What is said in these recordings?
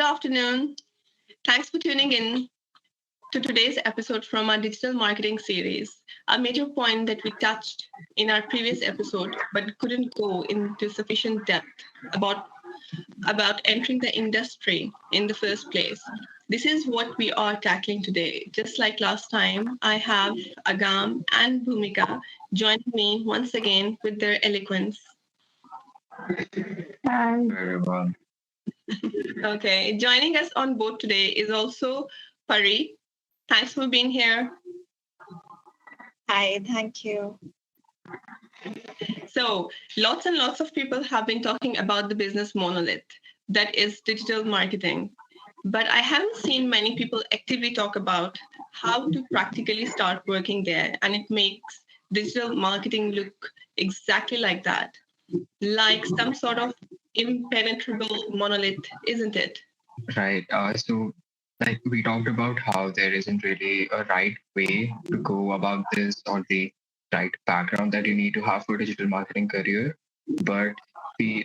Good afternoon. Thanks for tuning in to today's episode from our digital marketing series. A major point that we touched in our previous episode but couldn't go into sufficient depth about entering the industry in the first place. This is what we are tackling today. Just like last time, I have Agam and Bhumika joining me once again with their eloquence. Hi. Very well. Okay, joining us on board today is also Pari. Thanks for being here. Hi, thank you. So, lots and lots of people have been talking about the business monolith, that is digital marketing. But I haven't seen many people actively talk about how to practically start working there. And it makes digital marketing look exactly like that, like some sort of impenetrable monolith, isn't it? Right. Like we talked about how there isn't really a right way to go about this or the right background that you need to have for a digital marketing career, but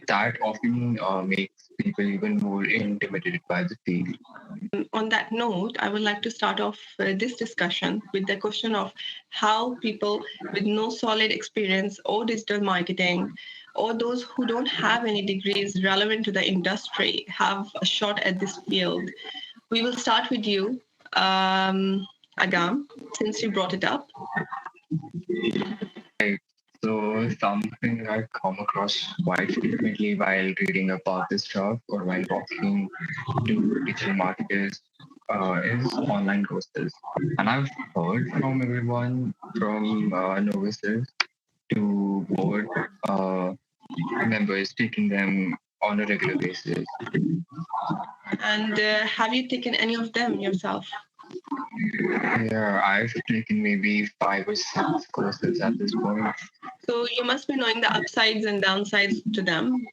that often makes people even more intimidated by the field. On that note, I would like to start off this discussion with the question of how people with no solid experience or digital marketing, or those who don't have any degrees relevant to the industry, have a shot at this field. We will start with you, Agam, since you brought it up. Right. So something I've come across quite frequently while reading about this stuff or while talking to digital marketers is online courses. And I've heard from everyone from novices to board members taking them on a regular basis. And have you taken any of them yourself? Yeah, I've taken maybe 5 or 6 courses at this point. So you must be knowing the upsides and downsides to them.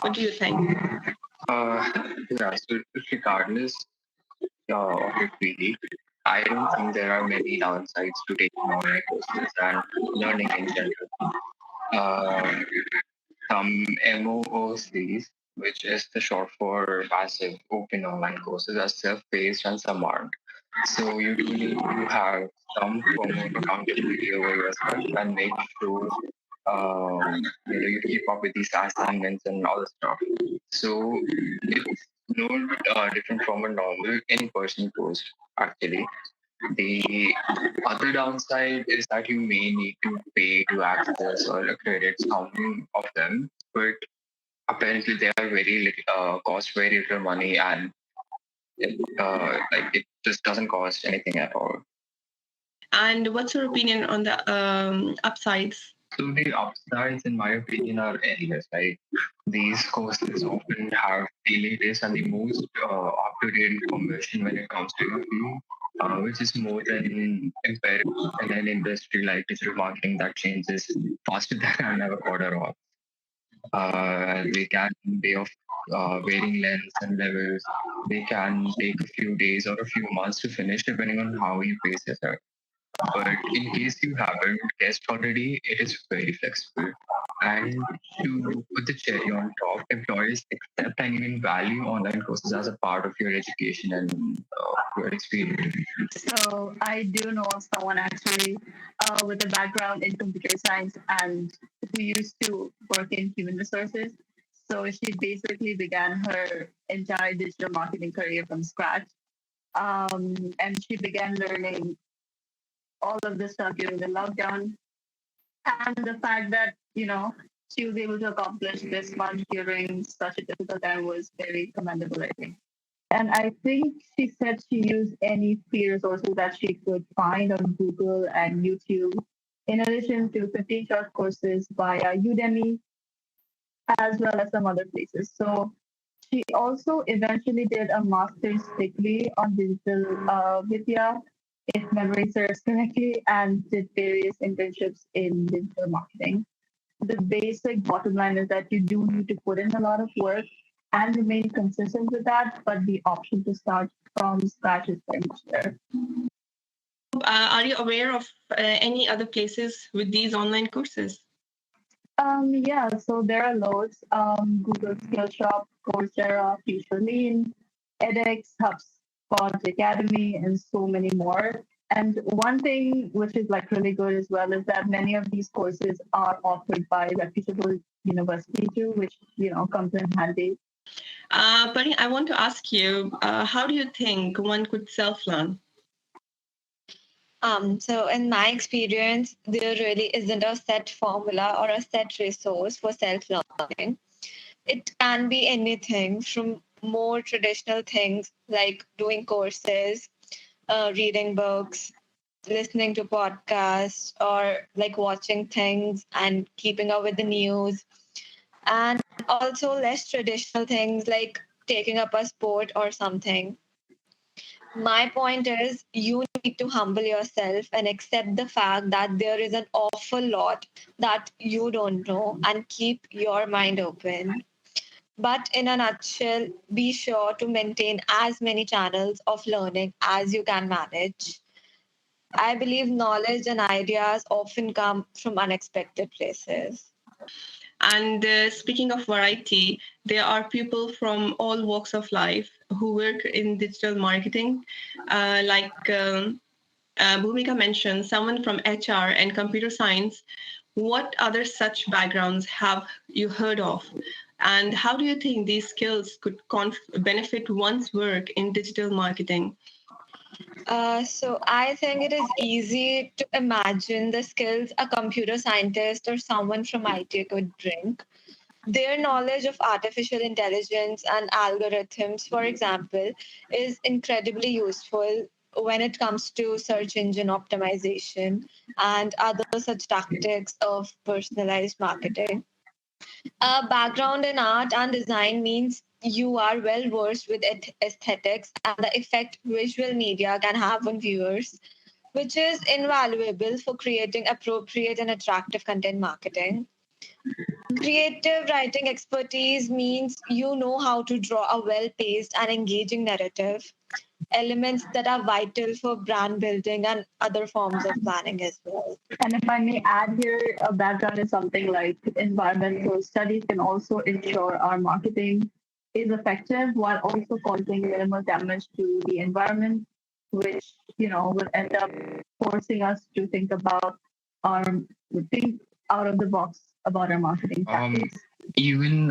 What do you think? Yeah, so regardless of it really, I don't think there are many downsides to taking online courses and learning in general. Uh, some MOOCs, which is the short for massive open online courses, are self-paced and some aren't. So you do need to have some form of accountability over yourself and make sure you keep up with these assignments and all the stuff. So it's no different from a normal in-person course actually. The other downside is that you may need to pay to access or accredit some of them, but apparently they are cost very little money, and it just doesn't cost anything at all. And what's your opinion on the upsides? So the upsides, in my opinion, are endless. Like these courses often have the latest and the most up-to-date information when it comes to your field, which is more than imperative in an industry like digital marketing that changes faster than ever quarter off. They can be of varying lengths and levels. They can take a few days or a few months to finish, depending on how you pace yourself. But in case you haven't guessed already, it is very flexible. And to put the cherry on top, employers accept and even value online courses as a part of your education and your experience. So I do know someone actually with a background in computer science and who used to work in human resources. So she basically began her entire digital marketing career from scratch. And she began learning all of this stuff during the lockdown. And the fact that, she was able to accomplish this much during such a difficult time was very commendable, I think. And I think she said she used any free resources that she could find on Google and YouTube, in addition to 15 short courses via Udemy, as well as some other places. So she also eventually did a master's degree on digital vidya, if memory serves correctly, and did various internships in digital marketing. The basic bottom line is that you do need to put in a lot of work and remain consistent with that, but the option to start from scratch is very much there. Are you aware of any other places with these online courses? Yeah, so there are loads. Google Skillshop, Coursera, FutureLean, edX, HubSpot Academy, and so many more. And one thing which is like really good as well is that many of these courses are offered by reputable universities too, which comes in handy. But I want to ask you, how do you think one could self-learn? So in my experience, there really isn't a set formula or a set resource for self-learning. It can be anything from more traditional things like doing courses, reading books, listening to podcasts, or like watching things and keeping up with the news. And also less traditional things like taking up a sport or something. My point is, you need to humble yourself and accept the fact that there is an awful lot that you don't know and keep your mind open. But in a nutshell, be sure to maintain as many channels of learning as you can manage. I believe knowledge and ideas often come from unexpected places. And speaking of variety, there are people from all walks of life who work in digital marketing, like Bhumika mentioned, someone from HR and computer science. What other such backgrounds have you heard of? And how do you think these skills could benefit one's work in digital marketing? So I think it is easy to imagine the skills a computer scientist or someone from IT could bring. Their knowledge of artificial intelligence and algorithms, for example, is incredibly useful when it comes to search engine optimization and other such tactics of personalized marketing. A background in art and design means you are well versed with aesthetics and the effect visual media can have on viewers, which is invaluable for creating appropriate and attractive content marketing. Creative writing expertise means you know how to draw a well paced and engaging narrative, elements that are vital for brand building and other forms of planning as well. And if I may add here, a background in something like environmental studies can also ensure our marketing is effective while also causing minimal damage to the environment, which will end up forcing us to our think out of the box about our marketing tactics. Even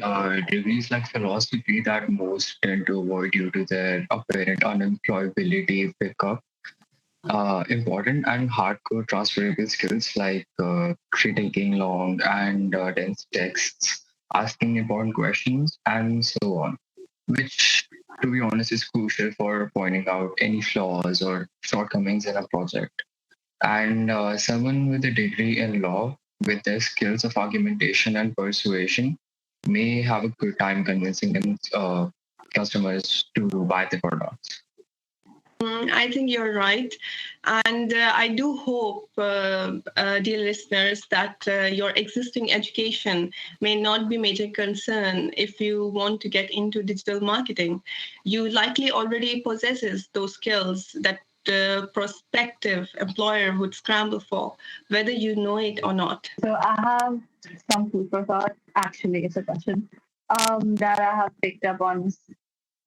degrees like philosophy that most tend to avoid due to their apparent unemployability pick up important and hardcore transferable skills like critiquing long and dense texts, asking important questions, and so on, which, to be honest, is crucial for pointing out any flaws or shortcomings in a project. And someone with a degree in law with their skills of argumentation and persuasion may have a good time convincing them customers to buy the products. I think you're right. And I do hope, dear listeners, that your existing education may not be major concern if you want to get into digital marketing. You likely already possesses those skills that the prospective employer would scramble for, whether you know it or not. So I have some food for thought. Actually, it's a question that I have picked up on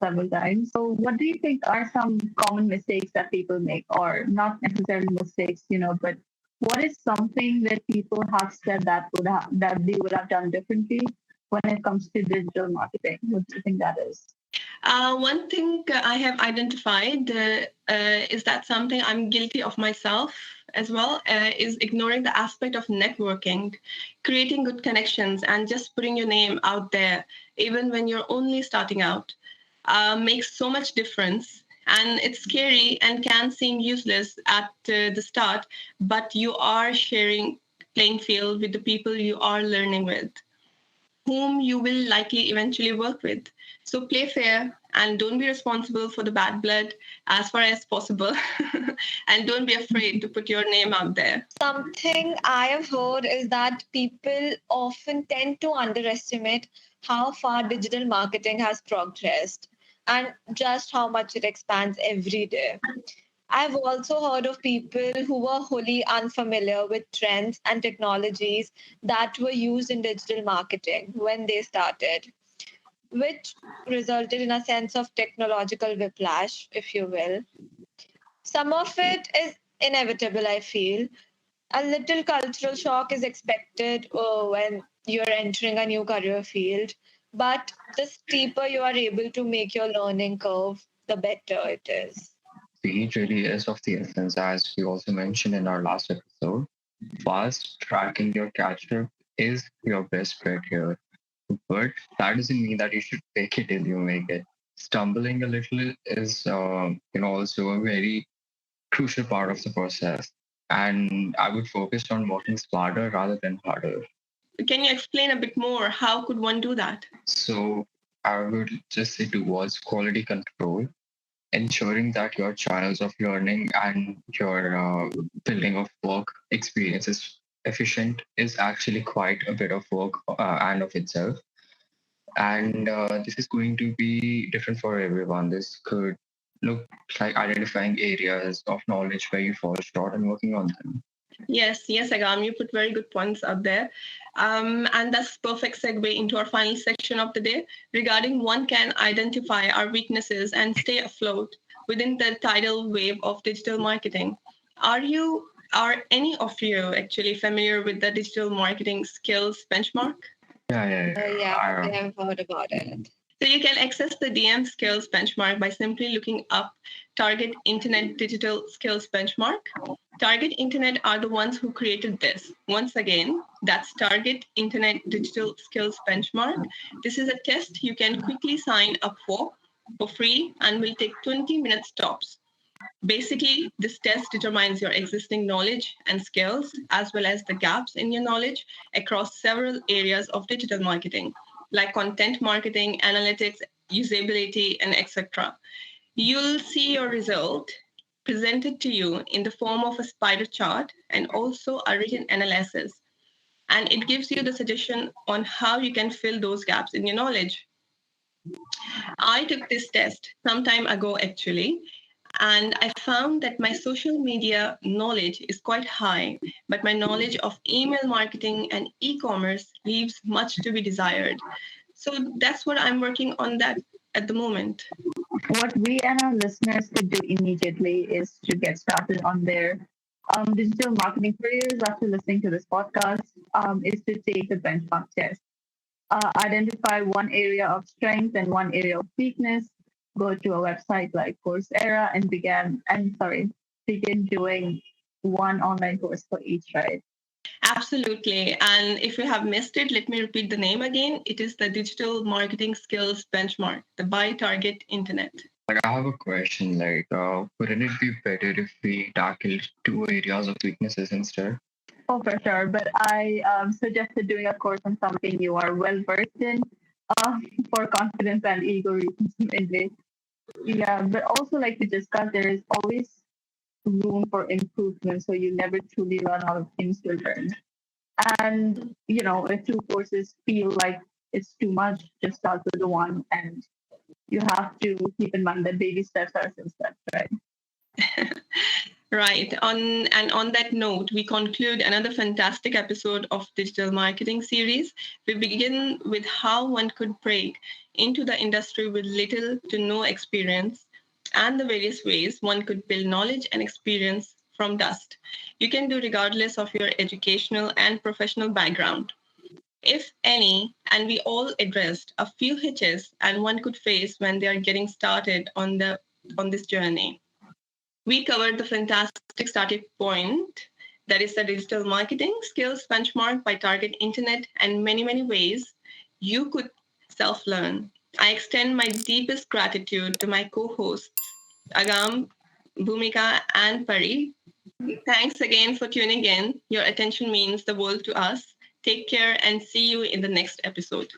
several times. So, what do you think are some common mistakes that people make, or not necessarily mistakes, but what is something that people have said that they would have done differently when it comes to digital marketing? What do you think that is? One thing I have identified is that something I'm guilty of myself as well is ignoring the aspect of networking, creating good connections, and just putting your name out there, even when you're only starting out, makes so much difference. And it's scary and can seem useless at the start, but you are sharing playing field with the people you are learning with, whom you will likely eventually work with. So play fair and don't be responsible for the bad blood as far as possible. And don't be afraid to put your name out there. Something I have heard is that people often tend to underestimate how far digital marketing has progressed and just how much it expands every day. I've also heard of people who were wholly unfamiliar with trends and technologies that were used in digital marketing when they started, which resulted in a sense of technological whiplash, if you will. Some of it is inevitable, I feel. A little cultural shock is expected when you're entering a new career field, but the steeper you are able to make your learning curve, the better it is. Speed really is of the essence, as we also mentioned in our last episode. Fast tracking your catch-up is your best bet here. But that doesn't mean that you should take it till you make it. Stumbling a little is, also a very crucial part of the process. And I would focus on working smarter rather than harder. Can you explain a bit more? How could one do that? So I would just say towards quality control, ensuring that your channels of learning and your building of work experience is efficient is actually quite a bit of work and of itself. And this is going to be different for everyone. This could look like identifying areas of knowledge where you fall short and working on them. Yes, Agam, you put very good points out there. And that's perfect segue into our final section of the day regarding one can identify our weaknesses and stay afloat within the tidal wave of digital marketing. Are any of you actually familiar with the digital marketing skills benchmark? Yeah, I, I have heard about it. So you can access the DM skills benchmark by simply looking up Target Internet Digital Skills Benchmark. Target Internet are the ones who created this. Once again, that's Target Internet Digital Skills Benchmark. This is a test you can quickly sign up for free and will take 20 minutes tops. Basically, this test determines your existing knowledge and skills, as well as the gaps in your knowledge across several areas of digital marketing, like content marketing, analytics, usability, and etc. You'll see your result presented to you in the form of a spider chart and also a written analysis. And it gives you the suggestion on how you can fill those gaps in your knowledge. I took this test some time ago, actually, and I found that my social media knowledge is quite high, but my knowledge of email marketing and e-commerce leaves much to be desired. So that's what I'm working on that at the moment. What we and our listeners could do immediately is to get started on their digital marketing careers after listening to this podcast, is to take the benchmark test. Identify one area of strength and one area of weakness. Go to a website like Coursera and begin doing one online course for each, right? Absolutely. And if you have missed it, let me repeat the name again. It is the Digital Marketing Skills Benchmark, the by Target Internet. Like, I have a question. Wouldn't it be better if we tackled two areas of weaknesses instead? Oh, for sure. But I suggested doing a course on something you are well versed in for confidence and ego reasons mainly. Yeah, but also like we discussed, there is always room for improvement, so you never truly run out of things to learn. And if two courses feel like it's too much, just start with the one, and you have to keep in mind that baby steps are still steps, right? Right. On that note, we conclude another fantastic episode of Digital Marketing series. We begin with how one could break into the industry with little to no experience and the various ways one could build knowledge and experience from dust. You can do regardless of your educational and professional background. If any, and we all addressed a few hitches and one could face when they are getting started on this journey. We covered the fantastic starting point, that is the digital marketing skills benchmark by Target Internet, and many, many ways you could self-learn. I extend my deepest gratitude to my co-hosts, Agam, Bhumika, and Pari. Thanks again for tuning in. Your attention means the world to us. Take care and see you in the next episode.